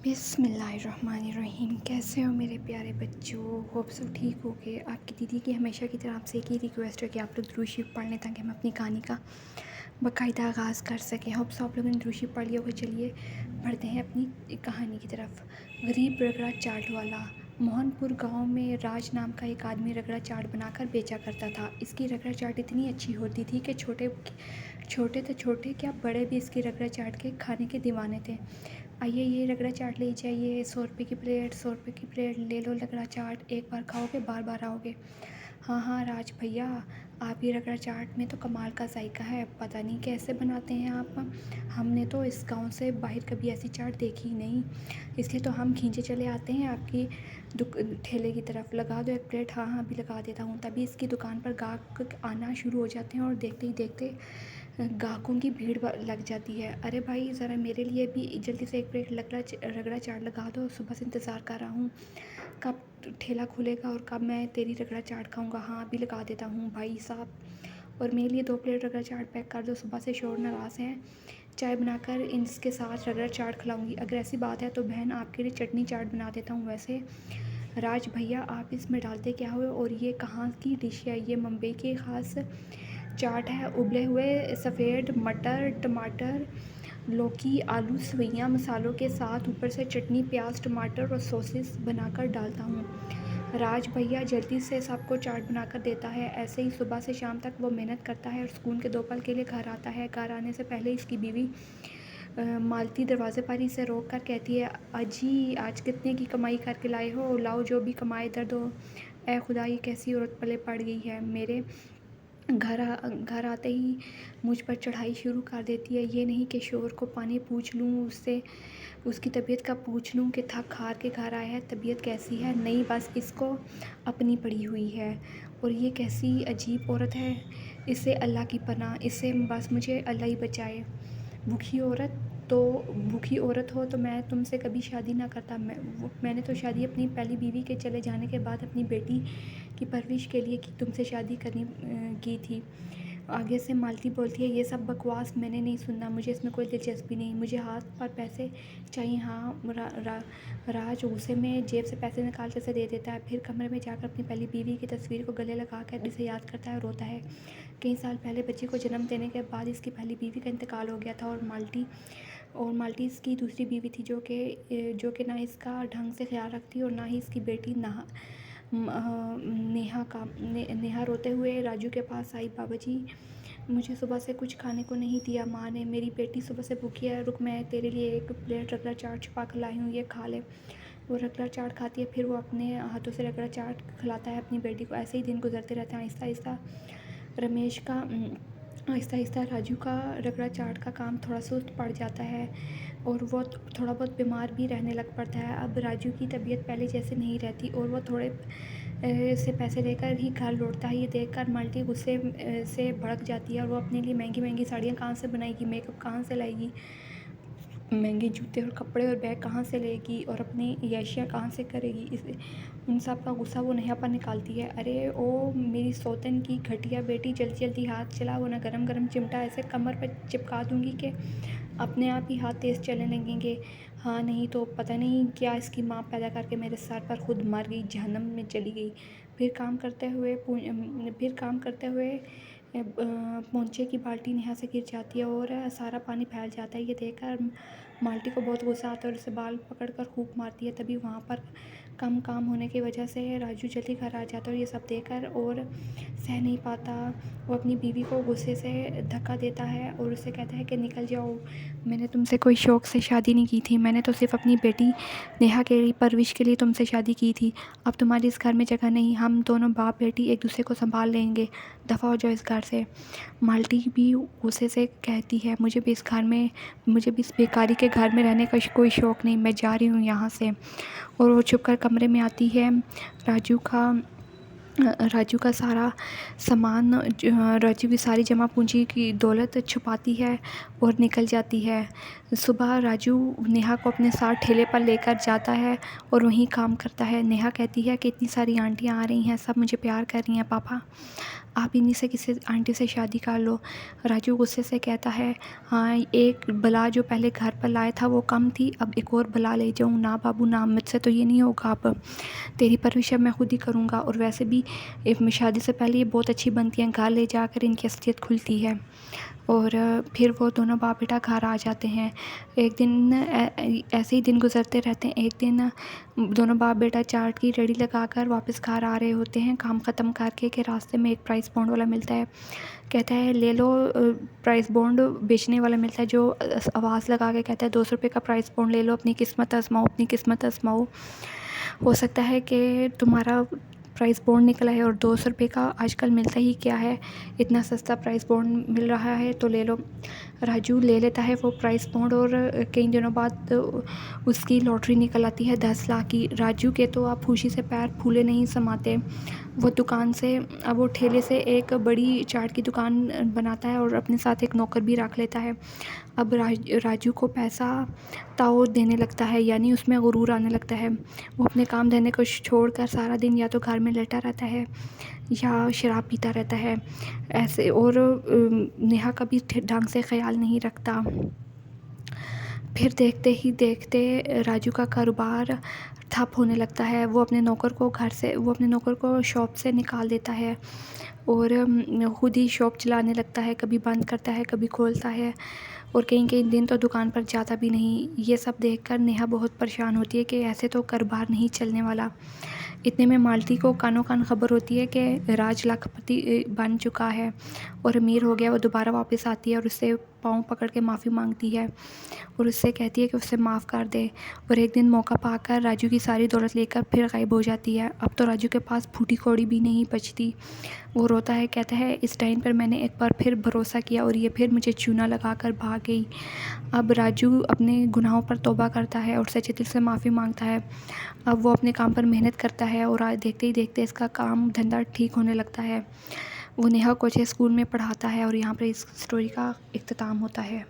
बिस्मिल्लाहिर्रहमानिर्रहीम। कैसे हो मेरे प्यारे बच्चों? होप सो ठीक हो गए। आपकी दीदी की हमेशा की तरह आपसे एक ही रिक्वेस्ट है कि आप लोग दुरूद शरीफ पढ़ लें ताकि हम अपनी कहानी का बाकायदा आगाज़ कर सकें। होप सो आप लोगों ने दुरूद शरीफ पढ़ लिया होगा। चलिए बढ़ते हैं अपनी कहानी की तरफ। गरीब रगड़ा चाट वाला। मोहनपुर गांव में राज नाम का एक आदमी रगड़ा चाट बनाकर बेचा करता था। इसकी रगड़ा चाट इतनी अच्छी होती थी कि छोटे छोटे तो छोटे क्या बड़े भी इसकी रगड़ा चाट के खाने के दीवाने थे। आइए ये रगड़ा चाट ले जाइए, 100 रुपये की प्लेट, 100 रुपये की प्लेट ले लो रगड़ा चाट। एक बार खाओगे बार बार आओगे। हाँ हाँ राज भैया, आप ही रगड़ा चाट में तो कमाल का जायका है। पता नहीं कैसे बनाते हैं आप। हमने तो इस गांव से बाहर कभी ऐसी चाट देखी ही नहीं, इसलिए तो हम खींचे चले आते हैं आपकी ठेले की तरफ। लगा दो एक प्लेट। हाँ हाँ अभी लगा देता हूँ। तभी इसकी दुकान पर गाहक आना शुरू हो जाते हैं और देखते ही देखते ग्राहकों की भीड़ लग जाती है। अरे भाई ज़रा मेरे लिए भी जल्दी से एक प्लेट रगड़ा चाट लगा दो, सुबह से इंतज़ार कर रहा हूँ। कब ठेला खुलेगा और कब मैं तेरी रगड़ा चाट खाऊंगा। हाँ अभी लगा देता हूँ भाई साहब। और मेरे लिए 2 प्लेट रगड़ा चाट पैक कर दो, सुबह से शोर नाराज़ हैं। चाय बनाकर इसके साथ रगड़ा चाट खिलाऊंगी। अगर ऐसी बात है तो बहन आपके लिए चटनी चाट बना देता हूँ। वैसे राज भैया आप इसमें डालते क्या हो और ये कहाँ की डिश है? ये मुंबई की ख़ास चाट है। उबले हुए सफ़ेद मटर, टमाटर, लौकी, आलू सवैयाँ मसालों के साथ ऊपर से चटनी, प्याज, टमाटर और सॉसेस बनाकर डालता हूँ। राज भैया जल्दी से सबको चाट बनाकर देता है। ऐसे ही सुबह से शाम तक वो मेहनत करता है और सुकून के 2 पल के लिए घर आता है। घर आने से पहले इसकी बीवी मालती दरवाजे पर ही से रोक कर कहती है, अजी आज कितने की कमाई करके लाए हो? लाओ जो भी कमाए इधर दो। ए खुदा ये कैसी औरत पले पड़ गई है। मेरे घर आते ही मुझ पर चढ़ाई शुरू कर देती है। ये नहीं कि शोहर को पानी पूछ लूँ, उससे उसकी तबीयत का पूछ लूँ कि थक हार के घर आया है, तबीयत कैसी है? नहीं, बस इसको अपनी पड़ी हुई है। और ये कैसी अजीब औरत है, इससे अल्लाह की पनाह, इससे बस मुझे अल्लाह ही बचाए। भूखी औरत तो भूखी औरत हो तो मैं तुमसे कभी शादी ना करता। मैंने तो शादी अपनी पहली बीवी के चले जाने के बाद अपनी बेटी की परवरिश के लिए तुमसे शादी की थी। आगे से मालती बोलती है, ये सब बकवास मैंने नहीं सुनना, मुझे इसमें कोई दिलचस्पी नहीं। मुझे हाथ पर पैसे चाहिए। हाँ राज गुस्से में जेब से पैसे निकाल कर से दे देता है। फिर कमरे में जाकर अपनी पहली बीवी की तस्वीर को गले लगा कर इसे याद करता है और रोता है। कई साल पहले बच्चे को जन्म देने के बाद इसकी पहली बीवी का इंतकाल हो गया था और माल्टी इसकी दूसरी बीवी थी जो कि ना इसका ढंग से ख्याल रखती और ना ही इसकी बेटी नेहा रोते हुए राजू के पास आई। बाबा जी मुझे सुबह से कुछ खाने को नहीं दिया माँ ने। मेरी बेटी सुबह से भूखी है। रुक मैं तेरे लिए एक प्लेट रगड़ा चाट छुपा कर लाई हूँ, ये खा ले। वो रगड़ा चाट खाती है, फिर वो अपने हाथों से रगड़ा चाट खिलाता है अपनी बेटी को। ऐसे ही दिन गुजरते रहते हैं। आहिस्ता आहिस्ता राजू का रगड़ा चाट का काम थोड़ा सुस्त पड़ जाता है और वो थोड़ा बहुत बीमार भी रहने लग पड़ता है। अब राजू की तबीयत पहले जैसे नहीं रहती और वो थोड़े से पैसे लेकर ही घर लौटता है। ये देखकर माल्टी गुस्से से भड़क जाती है और वो अपने लिए महंगी महंगी साड़ियाँ कहाँ से बनाएगी, मेकअप कहाँ से लाएगी, महंगे जूते और कपड़े और बैग कहाँ से लेगी और अपनी याशियाँ कहाँ से करेगी। इस उन सब का गुस्सा वो नेहा पर निकालती है। अरे ओ मेरी सौतन की घटिया बेटी, जल्दी जल्दी हाथ चला, वो ना गरम गरम चिमटा ऐसे कमर पर चिपका दूंगी कि अपने आप ही हाथ तेज़ चलने लगेंगे। हाँ नहीं तो पता नहीं क्या इसकी माँ पैदा करके मेरे सर पर खुद मर गई, जहन्नम में चली गई। फिर काम करते हुए पोंछे की बाल्टी नेहा से गिर जाती है और सारा पानी फैल जाता है। ये देखकर माल्टी को बहुत गुस्सा आता है और उसे बाल पकड़कर खूब मारती है। तभी वहाँ पर कम काम होने की वजह से राजू जल्दी घर आ जाता है और ये सब देखकर और सह नहीं पाता। वो अपनी बीवी को गुस्से से धक्का देता है और उसे कहता है कि निकल जाओ, मैंने तुमसे कोई शौक़ से शादी नहीं की थी, मैंने तो सिर्फ अपनी बेटी नेहा के परवरिश के लिए तुमसे शादी की थी। अब तुम्हारी इस घर में जगह नहीं, हम दोनों बाप बेटी एक दूसरे को संभाल लेंगे, दफ़ा हो जाओ इस घर से। माल्टी भी गुस्से से कहती है, मुझे भी इस बेकारी के घर में रहने का कोई शौक़ नहीं, मैं जा रही हूँ यहाँ से। और वो छुपकर कमरे में आती है। राजू का सारा सामान, राजू की सारी जमा पूंजी की दौलत छुपाती है और निकल जाती है। सुबह राजू नेहा को अपने साथ ठेले पर लेकर जाता है और वहीं काम करता है। नेहा कहती है कि इतनी सारी आंटियाँ आ रही हैं, सब मुझे प्यार कर रही हैं पापा। आप इन्हीं से किसी आंटी से शादी कर लो। राजू गुस्से से कहता है, हाँ एक बला जो पहले घर पर लाया था वो कम थी, अब एक और बला ले जाऊँ। ना बाबू ना, मुझसे तो ये नहीं होगा, अब तेरी परवरिश अब मैं खुद ही करूँगा। और वैसे भी शादी से पहले ये बहुत अच्छी बनती हैं, घर ले जाकर इनकी असलियत खुलती है। और फिर वो दोनों बाप बेटा घर आ जाते हैं। एक दिन ऐसे ही दिन गुजरते रहते हैं। एक दिन दोनों बाप बेटा चाट की रेडी लगाकर वापस घर आ रहे होते हैं काम ख़त्म करके, कि रास्ते में एक प्राइस बॉन्ड वाला मिलता है। कहता है ले लो, प्राइस बॉन्ड बेचने वाला मिलता है जो आवाज़ लगा के कहता है 200 रुपये का प्राइस बॉन्ड ले लो, अपनी किस्मत आजमाओ, अपनी किस्मत आजमाओ। हो सकता है कि तुम्हारा प्राइस बॉन्ड निकला है, और 200 रुपये का आजकल मिलता ही क्या है, इतना सस्ता प्राइस बॉन्ड मिल रहा है तो ले लो। राजू ले लेता है वो प्राइस बॉन्ड, और कई दिनों बाद उसकी लॉटरी निकल आती है 10 लाख की। राजू के तो आप खुशी से पैर फूले नहीं समाते। वो दुकान से, अब वो ठेले से एक बड़ी चाट की दुकान बनाता है और अपने साथ एक नौकर भी रख लेता है। अब राजू को पैसा ताऊ देने लगता है, यानी उसमें गुरूर आने लगता है। वो अपने काम धंधे को छोड़कर सारा दिन या तो घर में लेटा रहता है या शराब पीता रहता है ऐसे। और नेहा का भी ढंग से ख्याल नहीं रखता। फिर देखते ही देखते राजू का कारोबार ठप होने लगता है। वो अपने नौकर को शॉप से निकाल देता है और खुद ही शॉप चलाने लगता है। कभी बंद करता है, कभी खोलता है, और कई दिन तो दुकान पर जाता भी नहीं। ये सब देखकर नेहा बहुत परेशान होती है कि ऐसे तो कारोबार नहीं चलने वाला। इतने में मालती को कानों कान खबर होती है कि राज लाखपति बन चुका है और अमीर हो गया। वो दोबारा वापस आती है और उससे पाँव पकड़ के माफ़ी मांगती है और उससे कहती है कि उसे माफ़ कर दे। और एक दिन मौका पाकर राजू की सारी दौलत लेकर फिर गायब हो जाती है। अब तो राजू के पास फूटी कौड़ी भी नहीं बचती। वो रोता है, कहता है इस टाइम पर मैंने एक बार फिर भरोसा किया और ये फिर मुझे चूना लगा कर भाग गई। अब राजू अपने गुनाहों पर तौबा करता है और सच्चे दिल से माफ़ी मांगता है। अब वो अपने काम पर मेहनत करता है और आज देखते ही देखते इसका काम धंधा ठीक होने लगता है। वो नेहा को अच्छे स्कूल में पढ़ाता है और यहाँ पर इस स्टोरी का इख्तिताम होता है।